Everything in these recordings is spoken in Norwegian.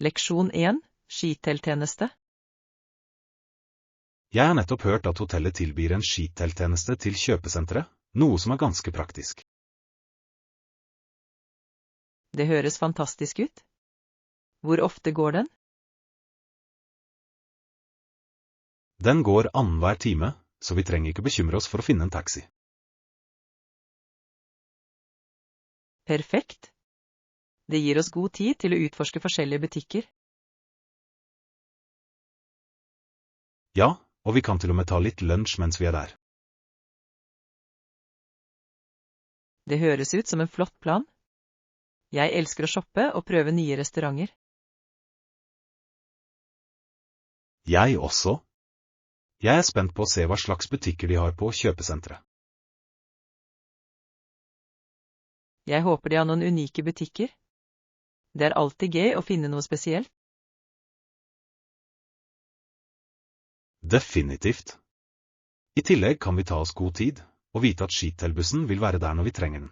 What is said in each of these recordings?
Leksjon 1, skiteltjeneste. Jeg har nettopp hørt at hotellet tilbyr en skiteltjeneste til kjøpesenteret, noe som er ganske praktisk. Det høres fantastisk ut. Hvor ofte går den? Den går annenhver time, så vi trenger ikke bekymre oss for å finne en taxi. Perfekt. Det gir oss god tid til å utforske forskjellige butikker. Ja, og vi kan til og med ta litt lunsj mens vi er der. Det høres ut som en flott plan. Jeg elsker å shoppe og prøve nye restauranter. Jeg også. Jeg er spent på å se hva slags butikker de har på kjøpesenteret. Jeg håper de har noen unike butikker. Det er alltid gøy å finne noe spesielt. Definitivt. I tillegg kan vi ta oss god tid, og vite at skitelbussen vil være der når vi trenger den.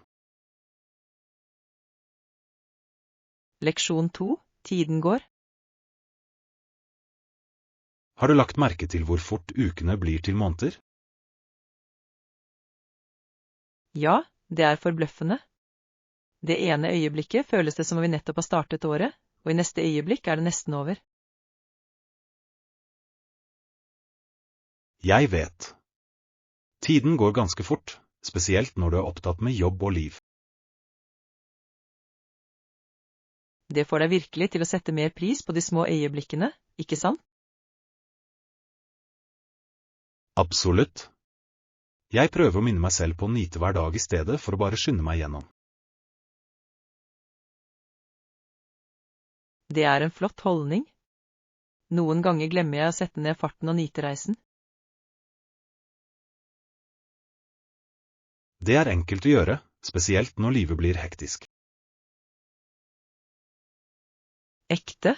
Leksjon 2, tiden går. Har du lagt merke til hvor fort ukene blir til måneder? Ja, det er forbløffende. Det ene øyeblikket føles det som om vi nettopp har startet året, og i neste øyeblikk er det nesten over. Jeg vet. Tiden går ganske fort, spesielt når du er opptatt med jobb og liv. Det får deg virkelig til å sette mer pris på de små øyeblikkene, ikke sant? Absolutt. Jeg prøver å minne meg selv på å nyte hver dag i stedet for å bare skynde meg gjennom. Det er en flott holdning. Noen ganger glemmer jeg å sette ned farten og nyte reisen. Det er enkelt å gjøre, spesielt når livet blir hektisk. Ekte.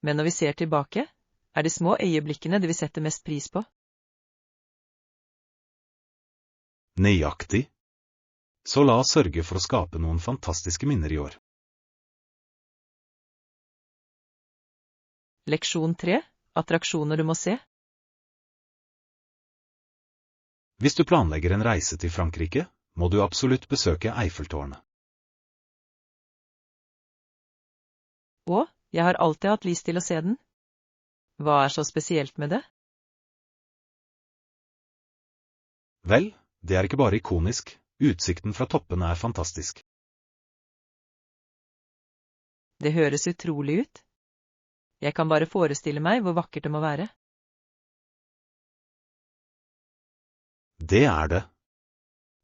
Men når vi ser tilbake, er de små øyeblikkene det vi setter mest pris på. Nøyaktig. Så la oss sørge for å skape noen fantastiske minner i år. Leksjon 3, attraksjoner du må se. Hvis du planlegger en reise til Frankrike, må du absolutt besøke Eiffeltårnet. Og, jeg har alltid hatt lyst til å se den. Hva er så spesielt med det? Vel, det er ikke bare ikonisk, utsikten fra toppen er fantastisk. Det høres utrolig ut. Jeg kan bare forestille meg hvor vakkert det må være. Det er det.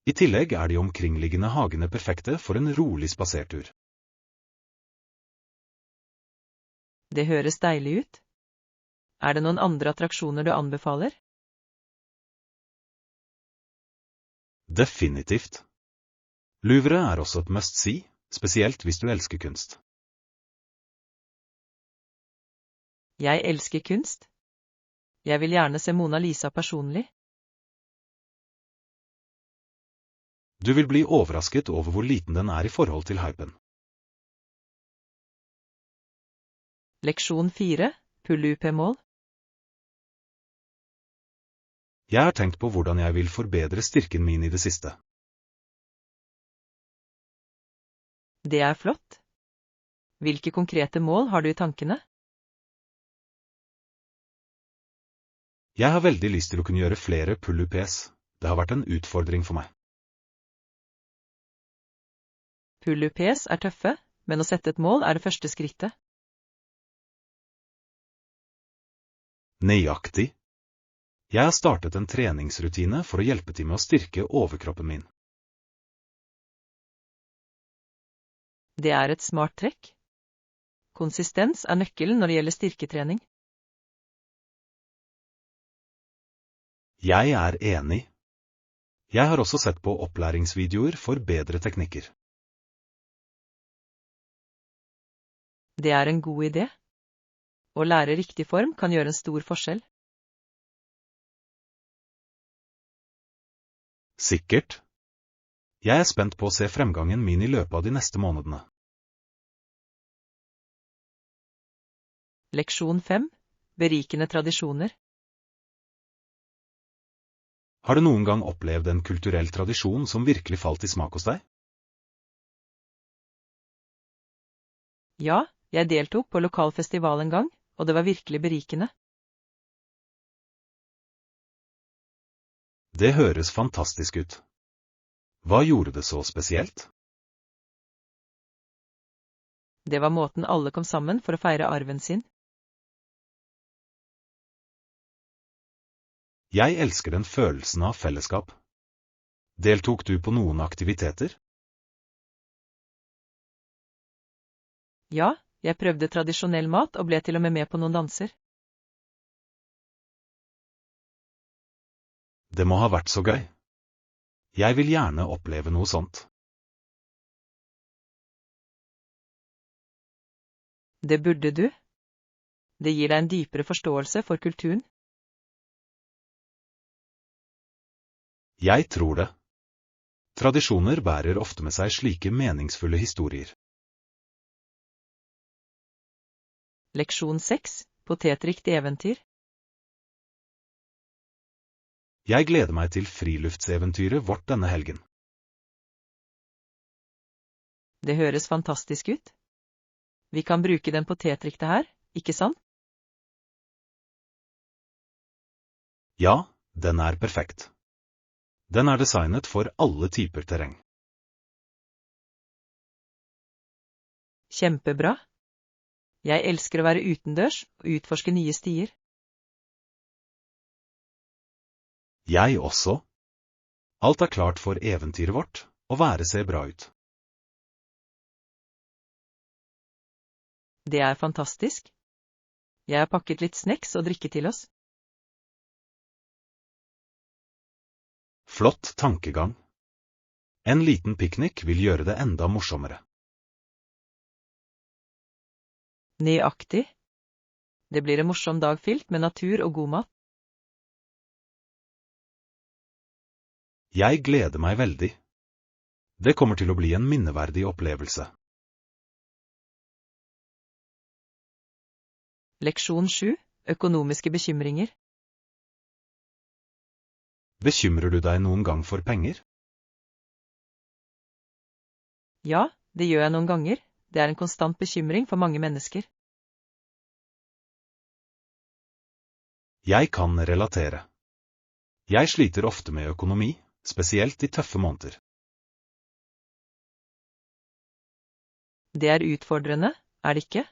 I tillegg er de omkringliggende hagene perfekte for en rolig spasertur. Det høres deilig ut. Er det noen andre attraksjoner du anbefaler? Definitivt. Louvre er også et must-see, spesielt hvis du elsker kunst. Jeg elsker kunst. Jeg vil gjerne se Mona Lisa personlig. Du vil bli overrasket over hvor liten den er i forhold til hypen. Leksjon 4, pull-up-mål. Jeg har tenkt på hvordan jeg vil forbedre styrken min i det siste. Det er flott. Hvilke konkrete mål har du i tankene? Jeg har veldig lyst til å kunne gjøre flere pull-ups. Det har vært en utfordring for meg. Pull-ups er tøffe, men å sette et mål er det første skrittet. Nøyaktig. Jeg har startet en treningsrutine for å hjelpe til med å styrke overkroppen min. Det er et smart trekk. Konsistens er nøkkelen når det gjelder styrketrening. Jeg er enig. Jeg har også sett på opplæringsvideoer for bedre teknikker. Det er en god idé. Å lære riktig form kan gjøre en stor forskjell. Sikkert. Jeg er spent på å se fremgangen min i løpet av de neste månedene. Leksjon 5. Berikende tradisjoner. Har du noen gang opplevd en kulturell tradisjon som virkelig falt i smak hos deg? Ja, jeg deltok på lokal festival en gang, og det var virkelig berikende. Det høres fantastisk ut. Hva gjorde det så spesielt? Det var måten alle kom sammen for å feire arven sin. Jeg elsker den følelsen av fellesskap. Deltok du på noen aktiviteter? Ja, jeg prøvde tradisjonell mat og ble til og med på noen danser. Det må ha vært så gøy. Jeg vil gjerne oppleve noe sånt. Det burde du. Det gir deg en dypere forståelse for kulturen. Jeg tror det. Tradisjoner bærer ofte med seg slike meningsfulle historier. Leksjon 6. Potetrikt eventyr. Jeg gleder meg til friluftseventyret vårt denne helgen. Det høres fantastisk ut. Vi kan bruke den potetriktet her, ikke sant? Ja, den er perfekt. Den er designet for alle typer terreng. Kjempebra. Jeg elsker å være utendørs og utforske nye stier. Jeg også. Alt er klart for eventyret vårt, og været ser bra ut. Det er fantastisk. Jeg har pakket litt snacks og drikke til oss. Flott tankegang. En liten piknik vil gjøre det enda morsommere. Nøyaktig. Det blir en morsom dag fylt med natur og god mat. Jeg gleder meg veldig. Det kommer til å bli en minneverdig opplevelse. Leksjon 7. Økonomiske bekymringer. Bekymrer du deg noen gang for penger? Ja, det gjør jeg noen ganger. Det er en konstant bekymring for mange mennesker. Jeg kan relatere. Jeg sliter ofte med økonomi, spesielt i tøffe måneder. Det er utfordrende, er det ikke?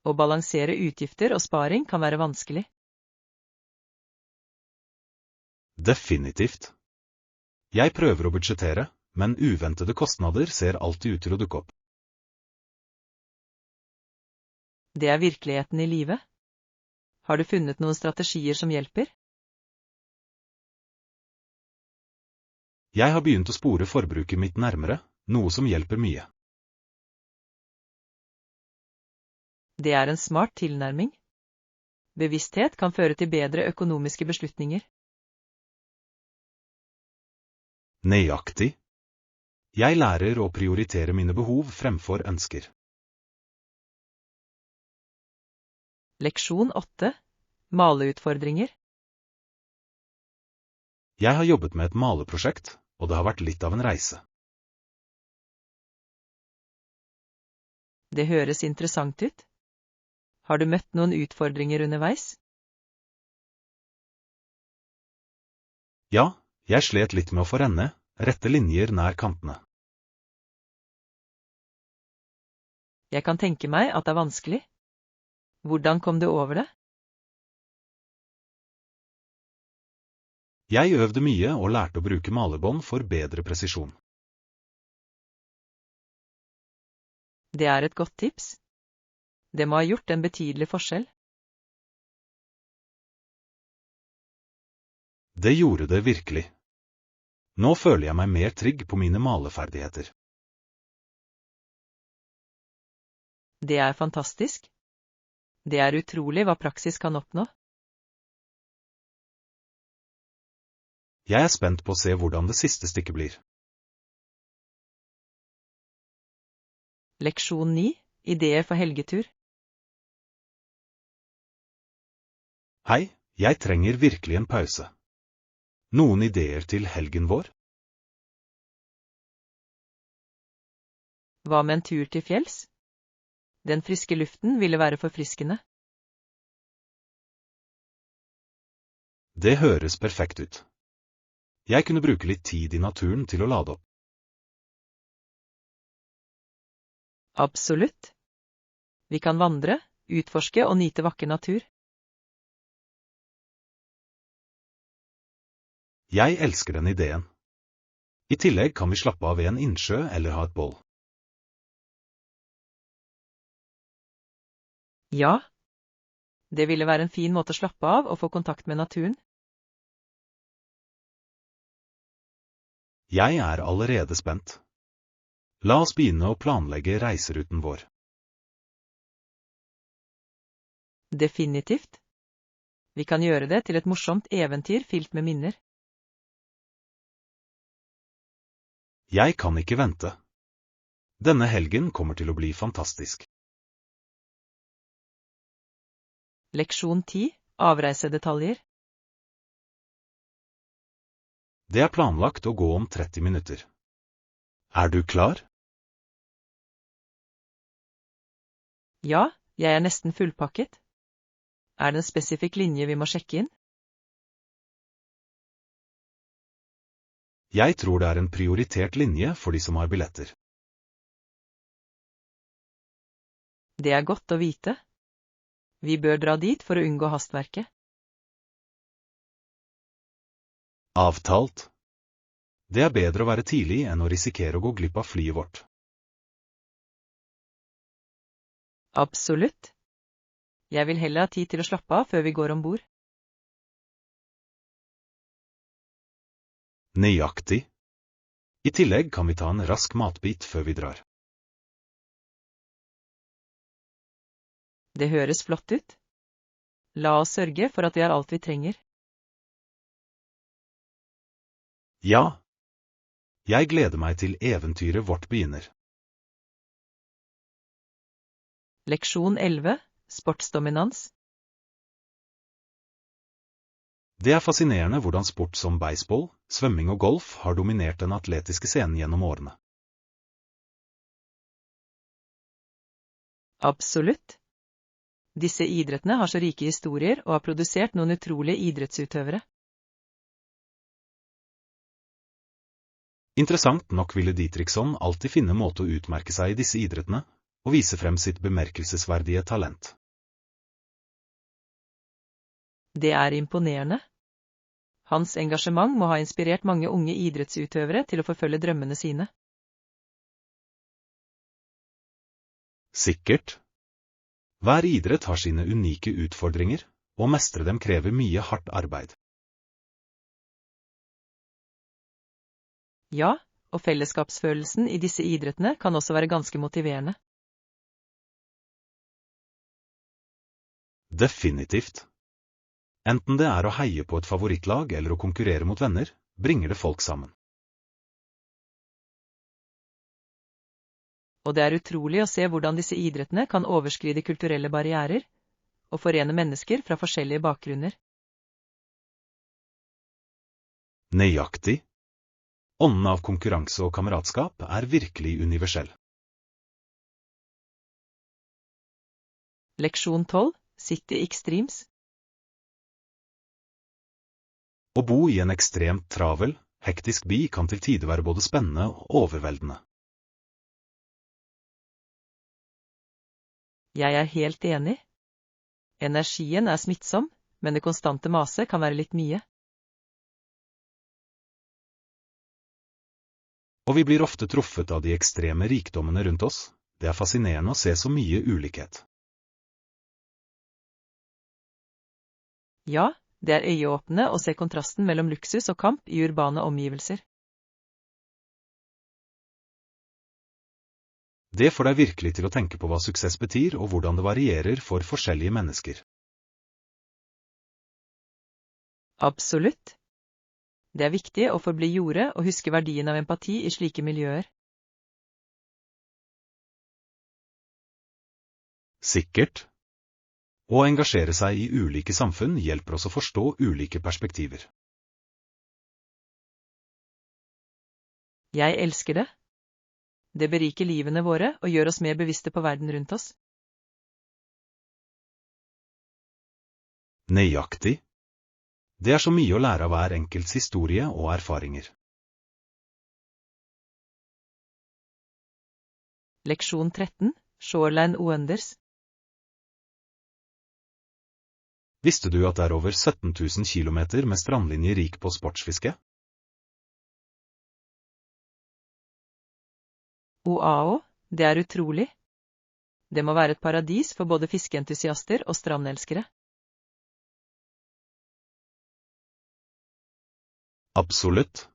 Å balansere utgifter og sparing kan være vanskelig. Definitivt. Jeg prøver å budsjettere, men uventede kostnader ser alltid ut til å dukke opp. Det er virkeligheten i livet. Har du funnet noen strategier som hjelper? Jeg har begynt å spore forbruket mitt nærmere, noe som hjelper mye. Det er en smart tilnærming. Bevissthet kan føre til bedre økonomiske beslutninger. Nøyaktig. Jeg lærer å prioritere mine behov fremfor ønsker. Leksjon 8. Maleutfordringer. Jeg har jobbet med et maleprosjekt, og det har vært litt av en reise. Det høres interessant ut. Har du møtt noen utfordringer underveis? Ja, jeg slet litt med å få rette linjer nær kantene. Jeg kan tenke meg at det er vanskelig. Hvordan kom du over det? Jeg øvde mye og lærte å bruke malerbånd for bedre presisjon. Det er et godt tips. Det må ha gjort en betydelig forskjell. Det gjorde det virkelig. Nå føler jeg meg mer trygg på mine maleferdigheter. Det er fantastisk. Det er utrolig hva praksis kan oppnå. Jeg er spent på å se hvordan det siste stykket blir. Leksjon 9. Ideer for helgetur. Hei, jeg trenger virkelig en pause. Noen ideer til helgen vår? Hva med en tur til fjells? Den friske luften ville være forfriskende. Det høres perfekt ut. Jeg kunne bruke litt tid i naturen til å lade opp. Absolutt. Vi kan vandre, utforske og nyte vakker natur. Jeg elsker den ideen. I tillegg kan vi slappe av ved en innsjø eller ha et bål. Ja, det ville være en fin måte å slappe av og få kontakt med naturen. Jeg er allerede spent. La oss begynne å planlegge reiseruten vår. Definitivt. Vi kan gjøre det til et morsomt eventyr fylt med minner. Jeg kan ikke vente. Denne helgen kommer til å bli fantastisk. Leksjon 10. Avreisedetaljer. Det er planlagt å gå om 30 minutter. Er du klar? Ja, jeg er nesten fullpakket. Er det en spesifikk linje vi må sjekke inn? Jeg tror det er en prioritert linje for de som har billetter. Det er godt å vite. Vi bør dra dit for å unngå hastverket. Avtalt. Det er bedre å være tidlig enn å risikere å gå glipp av flyet vårt. Absolutt. Jeg vil heller ha tid til å slappe av før vi går ombord. Nøyaktig. I tillegg kan vi ta en rask matbit før vi drar. Det høres flott ut. La oss sørge for at vi har alt vi trenger. Ja. Jeg gleder meg til eventyret vårt begynner. Leksjon 11. Sportsdominans. Det er fascinerende hvordan sport som baseball, svømming og golf har dominert den atletiske scenen gjennom årene. Absolutt. Disse idrettene har så rike historier og har produsert noen utrolige idrettsutøvere. Interessant nok ville Dietrichson alltid finne måte å utmerke seg i disse idrettene, og vise frem sitt bemerkelsesverdige talent. Det er imponerende. Hans engasjement må ha inspirert mange unge idrettsutøvere til å forfølge drømmene sine. Sikkert. Hver idrett har sine unike utfordringer, og å mestre dem krever mye hardt arbeid. Ja, og fellesskapsfølelsen i disse idrettene kan også være ganske motiverende. Definitivt. Enten det er å heie på et favorittlag eller å konkurrere mot venner, bringer det folk sammen. Og det er utrolig å se hvordan disse idrettene kan overskride kulturelle barrierer og forene mennesker fra forskjellige bakgrunner. Nøyaktig. Ånden av konkurranse og kameratskap er virkelig universell. Leksjon 12. City Extremes. Å bo i en ekstremt travel, hektisk by kan til tider være både spennende og overveldende. Jeg er helt enig. Energien er smittsom, men det konstante maset kan være litt mye. Og vi blir ofte truffet av de ekstreme rikdommene rundt oss. Det er fascinerende å se så mye ulikhet. Ja, det er øyeåpne å se kontrasten mellom luksus og kamp i urbane omgivelser. Det får deg virkelig til å tenke på hva suksess betyr og hvordan det varierer for forskjellige mennesker. Absolutt. Det er viktig å forbli jordet og huske verdien av empati i slike miljøer. Sikkert. Å engasjere seg i ulike samfunn hjelper oss å forstå ulike perspektiver. Jeg elsker det. Det beriker livene våre og gjør oss mer bevisste på verden rundt oss. Nøyaktig. Det er så mye å lære av hver enkelts historie og erfaringer. Leksjon 13, Shoreline Wonders. Visste du at det er over 17 000 kilometer med strandlinje rik på sportsfiske? Oao, det er utrolig. Det må være et paradis for både fiskeentusiaster og strandelskere. Absolutt.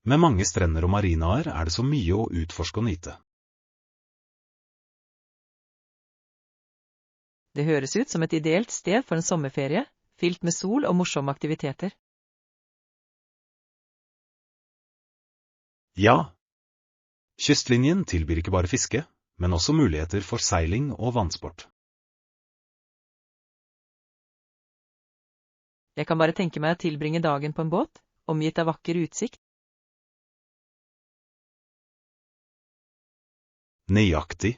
Med mange strender og marinaer er det så mye å utforske og nyte. Det høres ut som et ideelt sted for en sommerferie, fylt med sol og morsomme aktiviteter. Ja. Kystlinjen tilbyr ikke bare fiske, men også muligheter for seiling og vannsport. Jeg kan bare tenke meg å tilbringe dagen på en båt, omgitt av vakker utsikt. Nøyaktig.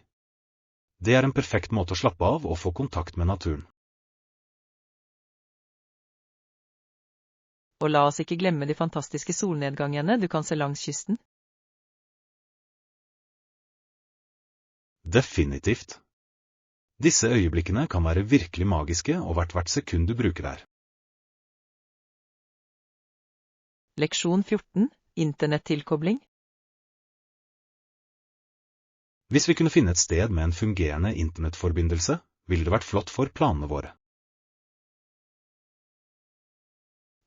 Det er en perfekt måte å slappe av og få kontakt med naturen. Og la oss ikke glemme de fantastiske solnedgangene du kan se langs kysten. Definitivt. Disse øyeblikkene kan være virkelig magiske og hvert sekund du bruker her. Leksjon 14, Internettilkobling. Hvis vi kunne finne et sted med en fungerende internettforbindelse, ville det vært flott for planene våre.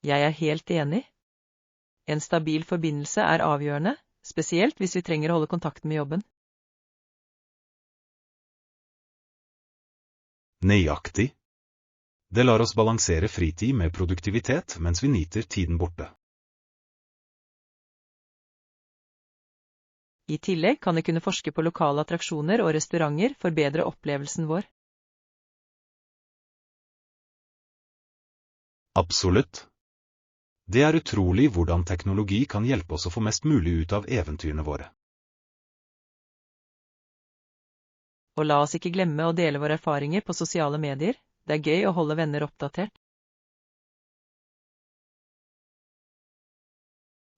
Jeg er helt enig. En stabil forbindelse er avgjørende, spesielt hvis vi trenger å holde kontakten med jobben. Nøyaktig. Det lar oss balansere fritid med produktivitet mens vi nyter tiden borte. I tillegg kan vi kunne forske på lokale attraksjoner og restauranter for bedre opplevelsen vår. Absolutt. Det er utrolig hvordan teknologi kan hjelpe oss å få mest mulig ut av eventyrene våre. Og la oss ikke glemme å dele våre erfaringer på sosiale medier. Det er gøy å holde venner oppdatert.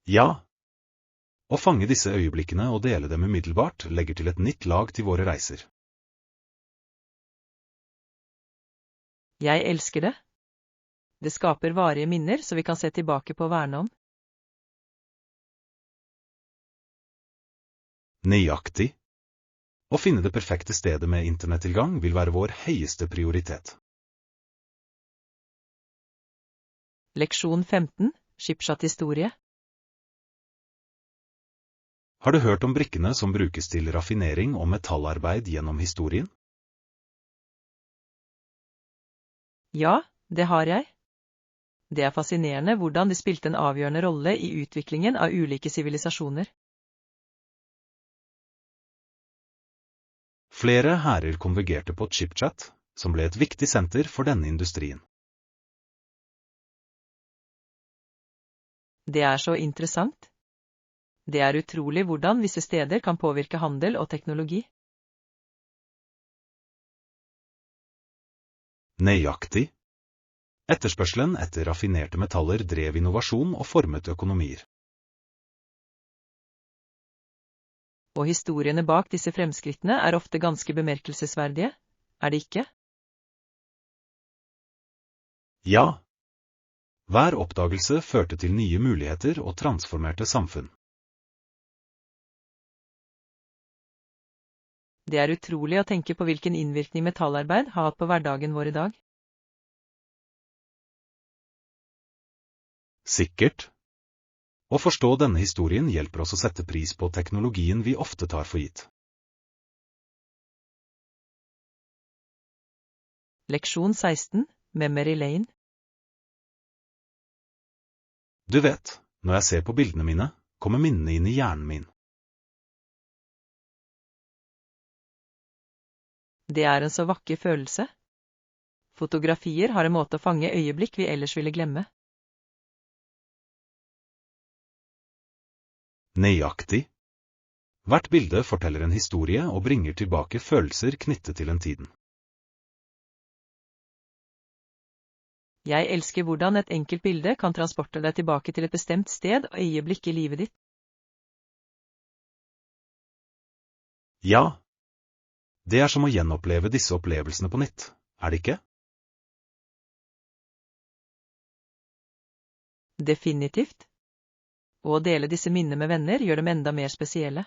Ja. Å fange disse øyeblikkene og dele dem umiddelbart legger til et nytt lag til våre reiser. Jeg elsker det. Det skaper varige minner så vi kan se tilbake på og verne om. Nøyaktig. Å finne det perfekte stedet med internettilgang vil være vår høyeste prioritet. Leksjon 15, Chipchat-historie. Har du hørt om brikkene som brukes til raffinering og metallarbeid gjennom historien? Ja, det har jeg. Det er fascinerende hvordan de spilte en avgjørende rolle i utviklingen av ulike sivilisasjoner. Flere hærer konvergerte på Chipchat, som ble et viktig senter for denne industrien. Det er så interessant. Det er utrolig hvordan visse steder kan påvirke handel og teknologi. Nøyaktig. Etterspørselen etter raffinerte metaller drev innovasjon og formet økonomier. Og historiene bak disse fremskrittene er ofte ganske bemerkelsesverdige, er det ikke? Ja. Hver oppdagelse førte til nye muligheter og transformerte samfunn. Det er utrolig å tenke på hvilken innvirkning metallarbeid har hatt på hverdagen vår i dag. Sikkert. Å forstå denne historien hjelper oss å sette pris på teknologien vi ofte tar for gitt. Leksjon 16, Memory Lane. Du vet, når jeg ser på bildene mine, kommer minnene inn i hjernen min. Det er en så vakker følelse. Fotografier har en måte å fange øyeblikk vi ellers ville glemme. Nøyaktig. Hvert bilde forteller en historie og bringer tilbake følelser knyttet til en tiden. Jeg elsker hvordan et enkelt bilde kan transportere deg tilbake til et bestemt sted og øyeblikk i livet ditt. Ja. Det er som å gjenoppleve disse opplevelsene på nytt, er det ikke? Definitivt. Og å dele disse minnene med venner gjør dem enda mer spesielle.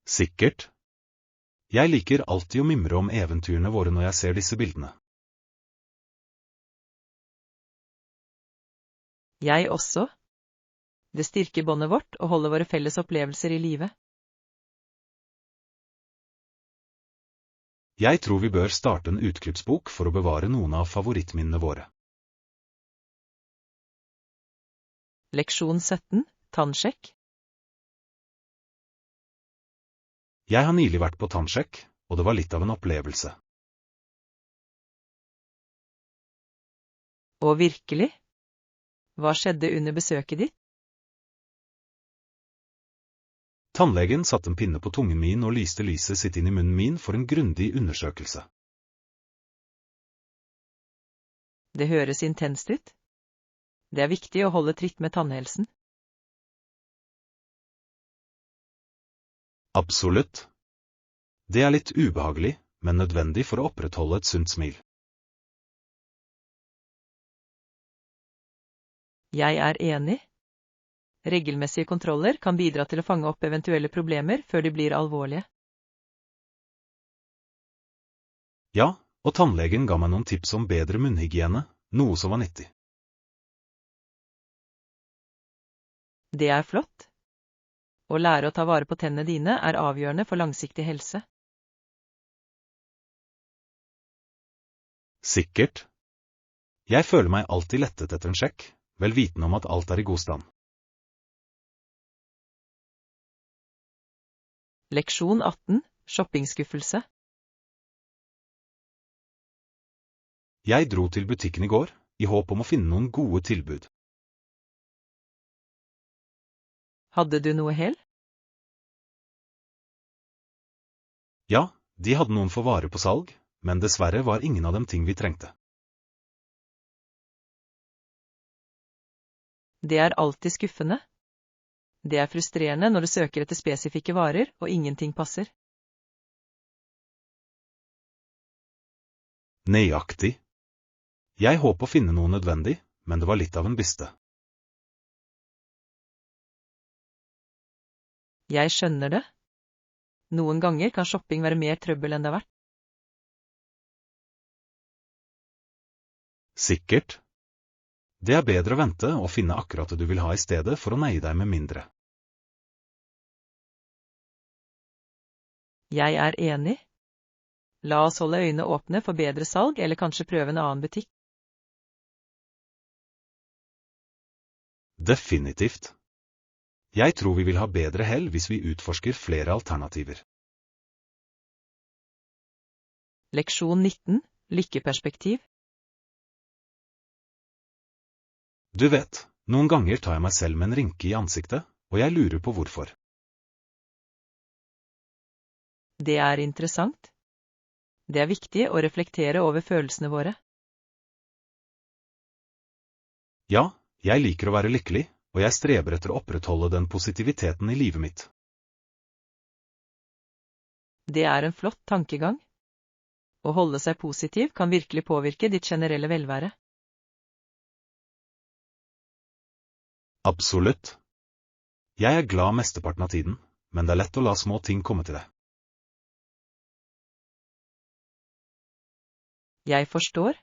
Sikkert. Jeg liker alltid å mimre om eventyrene våre når jeg ser disse bildene. Jeg også. Det styrker båndet vårt og holder våre felles opplevelser i live. Jeg tror vi bør starte en utklippsbok for å bevare noen av favorittminnene våre. Leksjon 17. Tannsjekk. Jeg har nylig vært på tannsjekk, og det var litt av en opplevelse. Og virkelig? Hva skjedde under besøket ditt? Tannlegen satte en pinne på tungen min og lyste lyset sitt inn i munnen min for en grundig undersøkelse. Det høres intenst ut. Det er viktig å holde tritt med tannhelsen. Absolutt. Det er litt ubehagelig, men nødvendig for å opprettholde et sunt smil. Jeg er enig. Regelmessige kontroller kan bidra til å fange opp eventuelle problemer før de blir alvorlige. Ja, og tannlegen ga meg noen tips om bedre munnhygiene, noe som var nyttig. Det er flott. Å lære å ta vare på tennene dine er avgjørende for langsiktig helse. Sikkert. Jeg føler meg alltid lettet etter en sjekk, vel vitende om at alt er i god stand. Leksjon 18. Shoppingskuffelse. Jeg dro til butikken i går, i håp om å finne noen gode tilbud. Hadde du noe hell? Ja, de hadde noen for vare på salg, men dessverre var ingen av dem ting vi trengte. Det er alltid skuffende. Det er frustrerende når du søker etter spesifikke varer, og ingenting passer. Nøyaktig. Jeg håper å finne noe nødvendig, men det var litt av en byste. Jeg skjønner det. Noen ganger kan shopping være mer trøbbel enn det har vært. Sikkert. Det er bedre å vente og finne akkurat det du vil ha i stedet for å neie deg med mindre. Jeg er enig. La oss holde øynene åpne for bedre salg, eller kanskje prøve en annen butikk. Definitivt. Jeg tror vi vil ha bedre hell hvis vi utforsker flere alternativer. Leksjon 19. Lykkeperspektiv. Du vet, noen ganger tar jeg meg selv med en rynke i ansiktet, og jeg lurer på hvorfor. Det er interessant. Det er viktig å reflektere over følelsene våre. Ja, jeg liker å være lykkelig, og jeg streber etter å opprettholde den positiviteten i livet mitt. Det er en flott tankegang. Å holde seg positiv kan virkelig påvirke ditt generelle velvære. Absolutt. Jeg er glad mesteparten av tiden, men det er lett å la små ting komme til deg. Jeg forstår.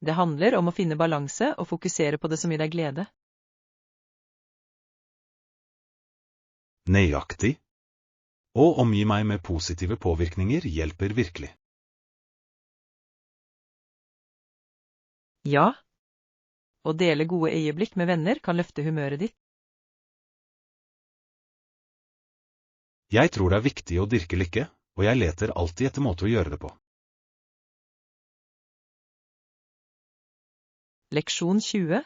Det handler om å finne balanse og fokusere på det som gir deg glede. Nøyaktig. Å omgi meg med positive påvirkninger hjelper virkelig. Ja. Å dele gode øyeblikk med venner kan løfte humøret ditt. Jeg tror det er viktig å dyrke lykke, og jeg leter alltid etter måter å gjøre det på. Leksjon 20.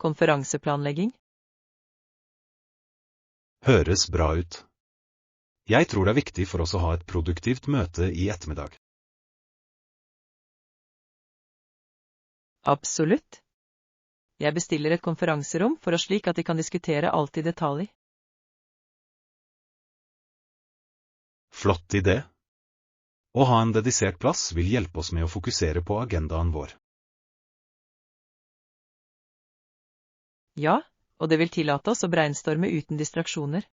Konferanseplanlegging. Høres bra ut. Jeg tror det er viktig for oss å ha et produktivt møte i ettermiddag. Absolutt. Jeg bestiller et konferanserom for oss slik at vi kan diskutere alt i detalj. Flott idé. Å ha en dedisert plass vil hjelpe oss med å fokusere på agendaen vår. Ja, og det vil tillate oss å brainstorme uten distraksjoner.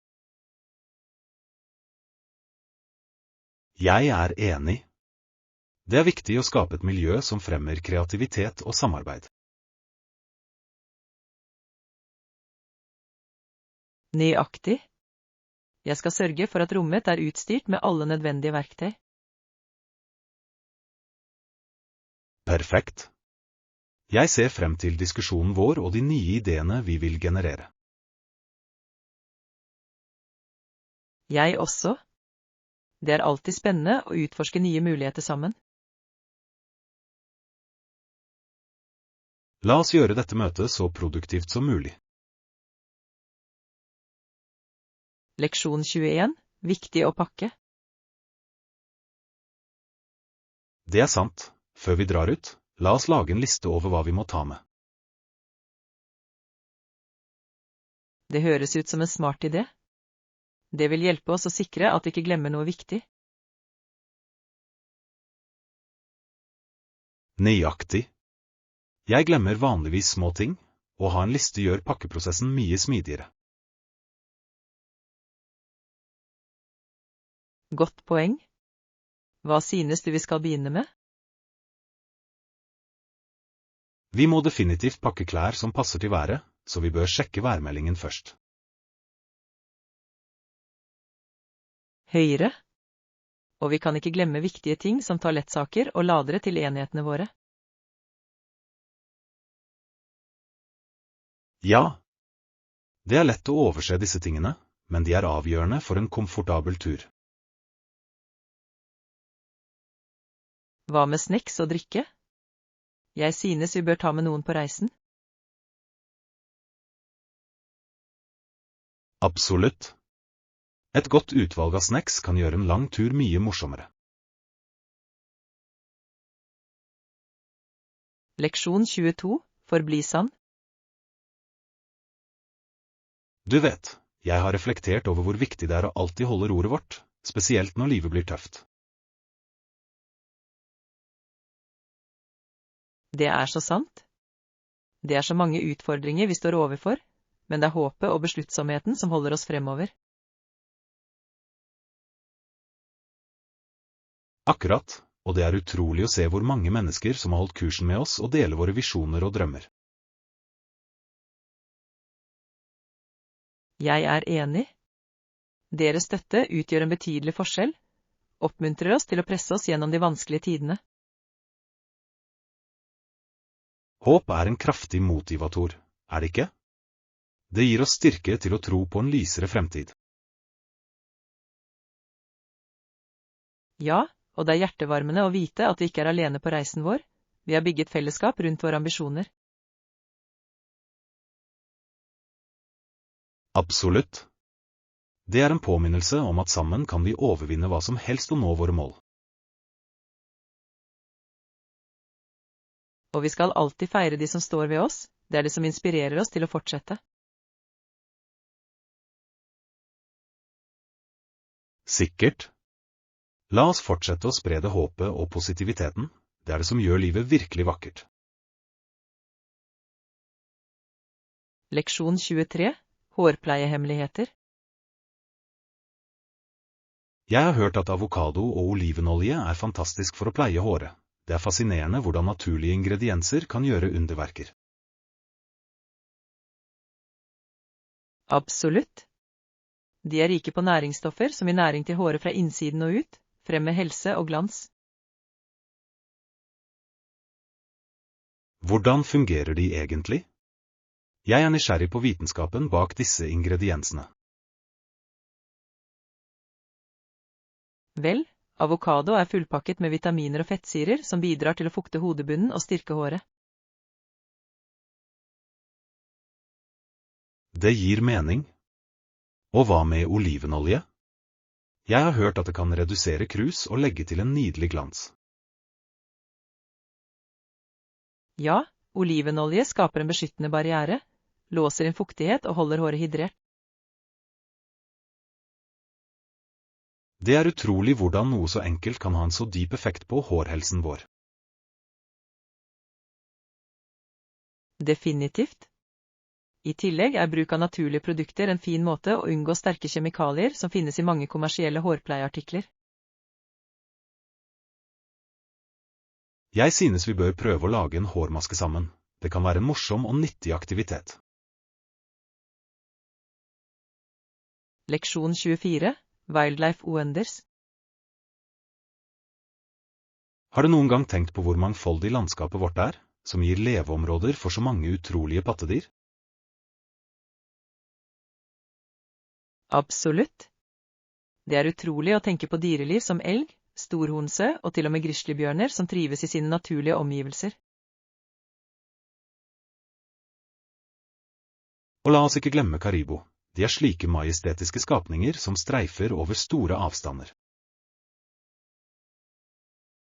Jeg er enig. Det er viktig å skape et miljø som fremmer kreativitet og samarbeid. Nøyaktig. Jeg skal sørge for at rommet er utstyrt med alle nødvendige verktøy. Perfekt. Jeg ser frem til diskusjonen vår og de nye ideene vi vil generere. Jeg også. Det er alltid spennende å utforske nye muligheter sammen. La oss gjøre dette møtet så produktivt som mulig. Leksjon 21. Viktig å pakke. Det er sant. Før vi drar ut, la oss lage en liste over hva vi må ta med. Det høres ut som en smart idé. Det vil hjelpe oss å sikre at vi ikke glemmer noe viktig. Nøyaktig. Jeg glemmer vanligvis små ting, og å ha en liste gjør pakkeprosessen mye smidigere. Godt poeng. Hva synes du vi skal begynne med? Vi må definitivt pakke klær som passer til været, så vi bør sjekke værmeldingen først. Høyre. Og vi kan ikke glemme viktige ting som toalettsaker og ladere til enhetene våre. Ja. Det er lett å overse disse tingene, men de er avgjørende for en komfortabel tur. Hva med snacks og drikke? Jeg synes vi bør ta med noen på reisen. Absolutt. Et godt utvalg av snacks kan gjøre en lang tur mye morsommere. Leksjon 22. Forbli sann. Du vet, jeg har reflektert over hvor viktig det er å alltid holde roret vårt, spesielt når livet blir tøft. Det er så sant. Det er så mange utfordringer vi står overfor, men det er håpet og besluttsomheten som holder oss fremover. Akkurat, og det er utrolig å se hvor mange mennesker som har holdt kursen med oss og deler våre visjoner og drømmer. Jeg er enig. Deres støtte utgjør en betydelig forskjell, oppmuntrer oss til å presse oss gjennom de vanskelige tidene. Håp er en kraftig motivator, er det ikke? Det gir oss styrke til å tro på en lysere fremtid. Ja, og det er hjertevarmende å vite at vi ikke er alene på reisen vår. Vi har bygget fellesskap rundt våre ambisjoner. Absolutt. Det er en påminnelse om at sammen kan vi overvinne hva som helst og nå våre mål. Og vi skal alltid feire de som står ved oss, det er det som inspirerer oss til å fortsette. Sikkert. La oss fortsette å spre det håpet og positiviteten, det er det som gjør livet virkelig vakkert. Leksjon 23. Hårpleiehemmeligheter. Jeg har hørt at avokado og olivenolje er fantastisk for å pleie håret. Det er fascinerende hvordan naturlige ingredienser kan gjøre underverker. Absolutt. De er rike på næringsstoffer som gir næring til håret fra innsiden og ut, fremme helse og glans. Hvordan fungerer de egentlig? Jeg er nysgjerrig på vitenskapen bak disse ingrediensene. Vel, Avokado er fullpakket med vitaminer og fettsyrer som bidrar til å fukte hodebunnen og styrke håret. Det gir mening. Og hva med olivenolje? Jeg har hørt at det kan redusere krus og legge til en nydelig glans. Ja, olivenolje skaper en beskyttende barriere, låser inn fuktighet og holder håret hydrert. Det er utrolig hvordan noe så enkelt kan ha en så dyp effekt på hårhelsen vår. Definitivt. I tillegg er bruk av naturlige produkter en fin måte å unngå sterke kjemikalier som finnes i mange kommersielle hårpleieartikler. Jeg synes vi bør prøve å lage en hårmaske sammen. Det kan være en morsom og nyttig aktivitet. Leksjon 24. Wildlife Wonders. Har du noen gang tenkt på hvor mangfoldig landskapet vårt er, som gir leveområder for så mange utrolige pattedyr? Absolutt. Det er utrolig å tenke på dyreliv som elg, storhornsø og til og med grizzlybjørner som trives i sine naturlige omgivelser. Og la oss ikke glemme Karibo. De er slike majestetiske skapninger som streifer over store avstander.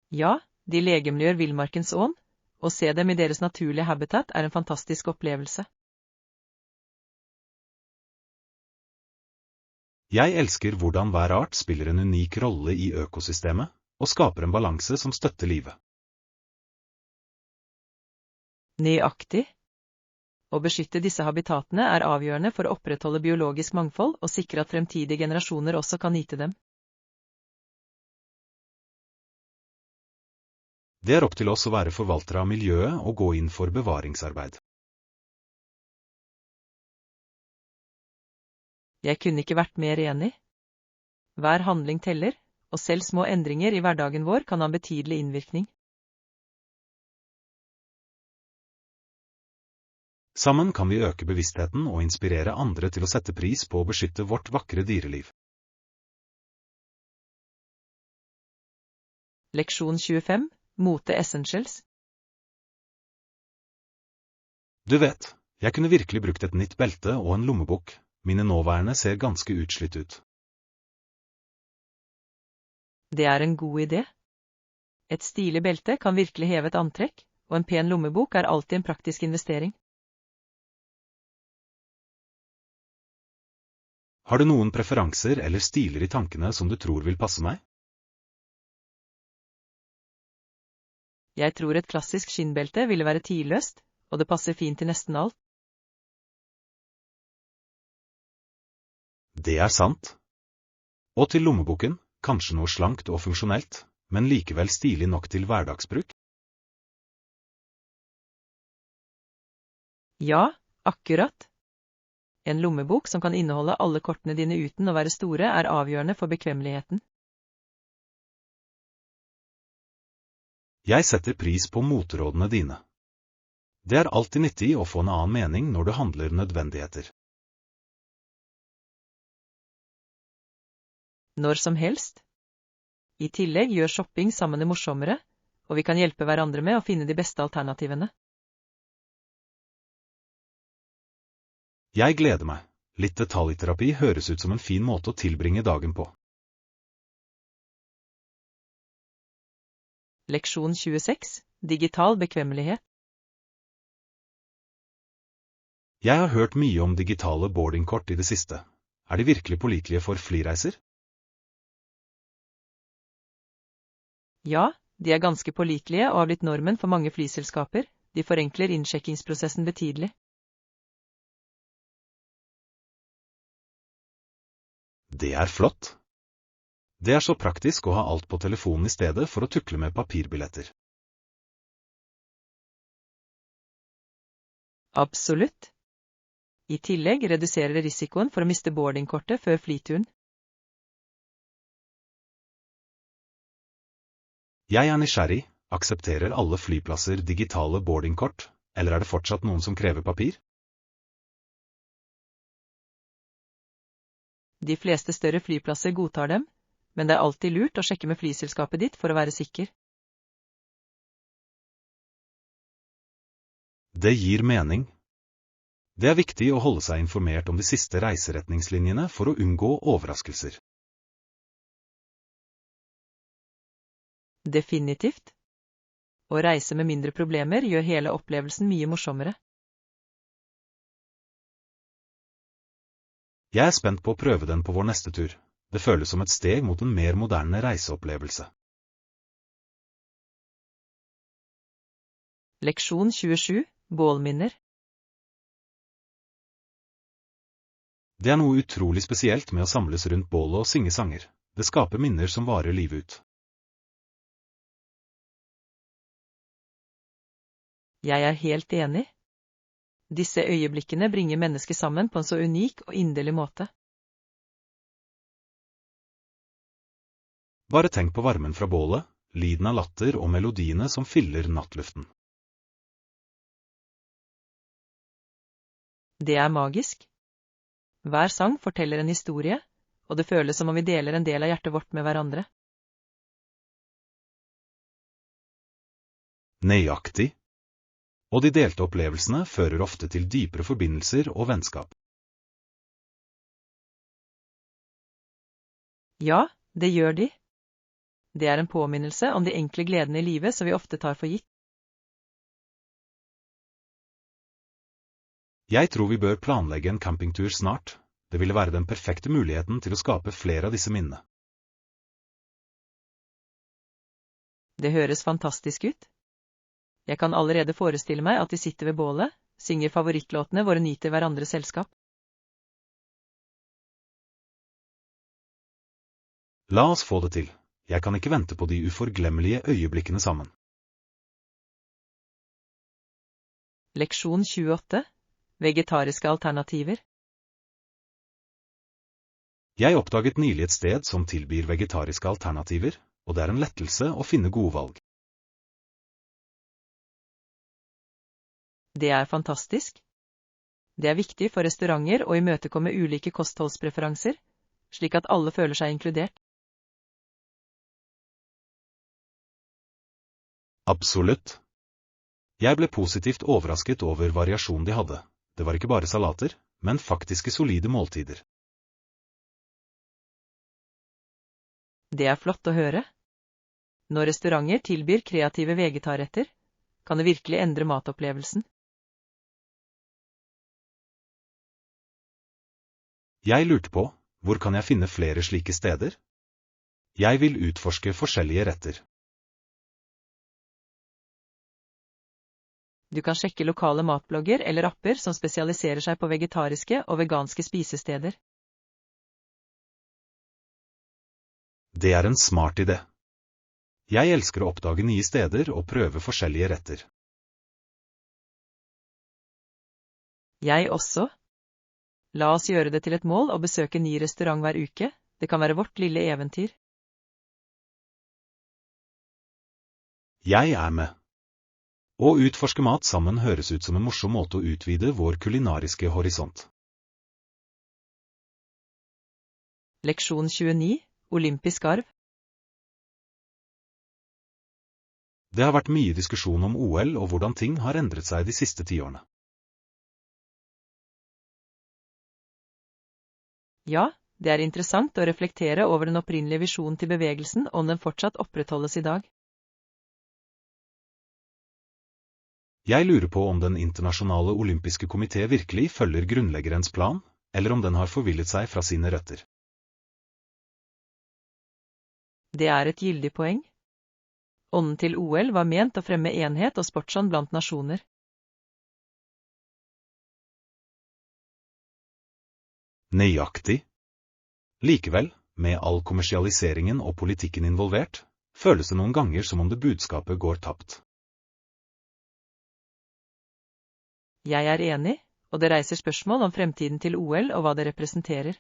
Ja, de legemliggjør villmarkens ånd, å se dem i deres naturlige habitat er en fantastisk opplevelse. Jeg elsker hvordan hver art spiller en unik rolle i økosystemet, og skaper en balanse som støtter livet. Nøyaktig. Å beskytte disse habitatene er avgjørende for å opprettholde biologisk mangfold og sikre at fremtidige generasjoner også kan nyte dem. Det er opp til oss å være forvaltere av miljøet og gå inn for bevaringsarbeid. Jeg kunne ikke vært mer enig. Hver handling teller, og selv små endringer i hverdagen vår kan ha en betydelig innvirkning. Sammen kan vi øke bevisstheten og inspirere andre til å sette pris på å beskytte vårt vakre dyreliv. Leksjon 25. Mote Essentials. Du vet, jeg kunne virkelig brukt et nytt belte og en lommebok. Mine nåværende ser ganske utslitt ut. Det er en god idé. Et stilig belte kan virkelig heve et antrekk, og en pen lommebok er alltid en praktisk investering. Har du noen preferanser eller stiler i tankene som du tror vil passe meg? Jeg tror et klassisk skinnbelte ville være tidløst, og det passer fint til nesten alt. Det er sant. Og til lommeboken, kanskje noe slankt og funksjonelt, men likevel stilig nok til hverdagsbruk? Ja, akkurat. En lommebok som kan inneholde alle kortene dine uten å være store, er avgjørende for bekvemmeligheten. Jeg setter pris på motrådene dine. Det er alltid nyttig å få en annen mening når du handler nødvendigheter. Når som helst. I tillegg gjør shopping sammen det morsommere, og vi kan hjelpe hverandre med å finne de beste alternativene. Jeg gleder meg. Litt detaljterapi høres ut som en fin måte å tilbringe dagen på. Leksjon 26. Digital bekvemmelighet. Jeg har hørt mye om digitale boardingkort i det siste. Er de virkelig pålitelige for flyreiser? Ja, de er ganske pålitelige og har blitt normen for mange flyselskaper. De forenkler innsjekkingsprosessen betydelig. Det er flott. Det er så praktisk å ha alt på telefonen i stedet for å tukle med papirbilletter. Absolutt. I tillegg reduserer det risikoen for å miste boardingkortet før flyturen. Jeg er nysgjerrig, aksepterer alle flyplasser digitale boardingkort, eller er det fortsatt noen som krever papir? De fleste større flyplasser godtar dem, men det er alltid lurt å sjekke med flyselskapet ditt for å være sikker. Det gir mening. Det er viktig å holde seg informert om de siste reiseretningslinjene for å unngå overraskelser. Definitivt. Å reise med mindre problemer gjør hele opplevelsen mye morsommere. Jeg er spent på å prøve den på vår neste tur. Det føles som et steg mot en mer moderne reiseopplevelse. Leksjon 27. Bålminner. Det er noe utrolig spesielt med å samles rundt bålet og synge sanger. Det skaper minner som varer livet ut. Jeg er helt enig. Disse øyeblikkene bringer mennesker sammen på en så unik og inderlig måte. Bare tenk på varmen fra bålet, lyden av latter og melodiene som fyller nattluften. Det er magisk. Hver sang forteller en historie, og det føles som om vi deler en del av hjertet vårt med hverandre. Nøyaktig. Og de delte opplevelsene fører ofte til dypere forbindelser og vennskap. Ja, det gjør de. Det er en påminnelse om de enkle gledene i livet som vi ofte tar for gitt. Jeg tror vi bør planlegge en campingtur snart. Det ville være den perfekte muligheten til å skape flere av disse minnene. Det høres fantastisk ut. Jeg kan allerede forestille meg at de sitter ved bålet, synger favorittlåtene våre, nyter hverandres selskap. La oss få det til. Jeg kan ikke vente på de uforglemmelige øyeblikkene sammen. Leksjon 28. Vegetariske alternativer. Jeg oppdaget nylig et sted som tilbyr vegetariske alternativer, og det er en lettelse å finne gode valg. Det er fantastisk. Det er viktig for restauranter å imøtekomme ulike kostholdspreferanser, slik at alle føler seg inkludert. Absolutt. Jeg ble positivt overrasket over variasjonen de hadde. Det var ikke bare salater, men faktiske solide måltider. Det er flott å høre. Når restauranter tilbyr kreative vegetarretter, kan det virkelig endre matopplevelsen. Jeg lurte på, hvor kan jeg finne flere slike steder? Jeg vil utforske forskjellige retter. Du kan sjekke lokale matblogger eller apper som spesialiserer seg på vegetariske og veganske spisesteder. Det er en smart idé. Jeg elsker å oppdage nye steder og prøve forskjellige retter. Jeg også. La oss gjøre det til et mål å besøke en ny restaurant hver uke. Det kan være vårt lille eventyr. Jeg er med. Å utforske mat sammen høres ut som en morsom måte å utvide vår kulinariske horisont. Leksjon 29. Olympisk arv. Det har vært mye diskusjon om OL og hvordan ting har endret seg de siste 10 årene. Ja, det er interessant å reflektere over den opprinnelige visjonen til bevegelsen om den fortsatt opprettholdes i dag. Jeg lurer på om Den internasjonale olympiske komité virkelig følger grunnleggerens plan, eller om den har forvillet seg fra sine røtter. Det er et gyldig poeng. Ånden til OL var ment å fremme enhet og sportsånd blant nasjoner. Nøyaktig. Likevel, med all kommersialiseringen og politikken involvert, føles det noen ganger som om det budskapet går tapt. Jeg er enig, og det reiser spørsmål om fremtiden til OL og hva det representerer.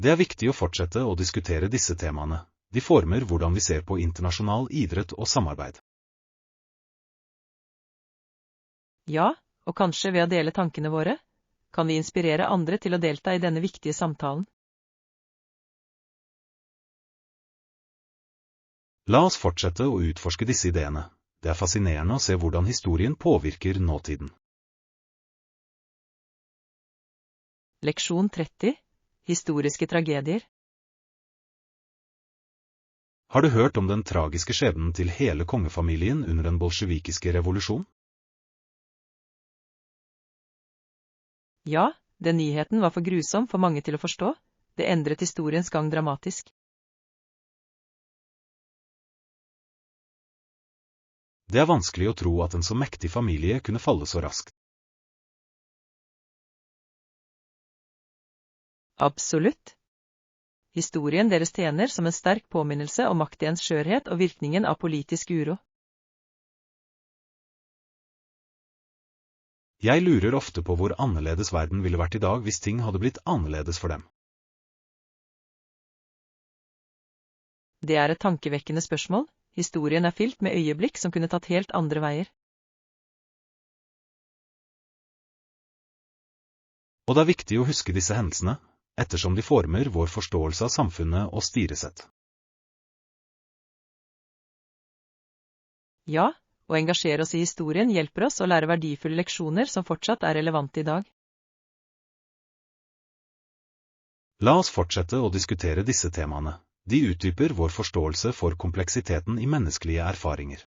Det er viktig å fortsette å diskutere disse temaene. De former hvordan vi ser på internasjonal idrett og samarbeid. Ja, og kanskje ved å dele tankene våre, kan vi inspirere andre til å delta i denne viktige samtalen. La oss fortsette å utforske disse ideene. Det er fascinerende å se hvordan historien påvirker nåtiden. Leksjon 30. Historiske tragedier. Har du hørt om den tragiske skjebnen til hele kongefamilien under den bolsjevikiske revolusjon? Ja, den nyheten var for grusom for mange til å forstå. Det endret historiens gang dramatisk. Det er vanskelig å tro at en så mektig familie kunne falle så raskt. Absolutt. Historien deres tjener som en sterk påminnelse om maktens skjørhet og virkningen av politisk uro. Jeg lurer ofte på hvor annerledes verden ville vært i dag hvis ting hadde blitt annerledes for dem. Det er et tankevekkende spørsmål. Historien er fylt med øyeblikk som kunne tatt helt andre veier. Og det er viktig å huske disse hendelsene, ettersom de former vår forståelse av samfunnet og styresett. Ja, å engasjere oss i historien hjelper oss å lære verdifulle leksjoner som fortsatt er relevante i dag. La oss fortsette å diskutere disse temaene. De utdyper vår forståelse for kompleksiteten i menneskelige erfaringer.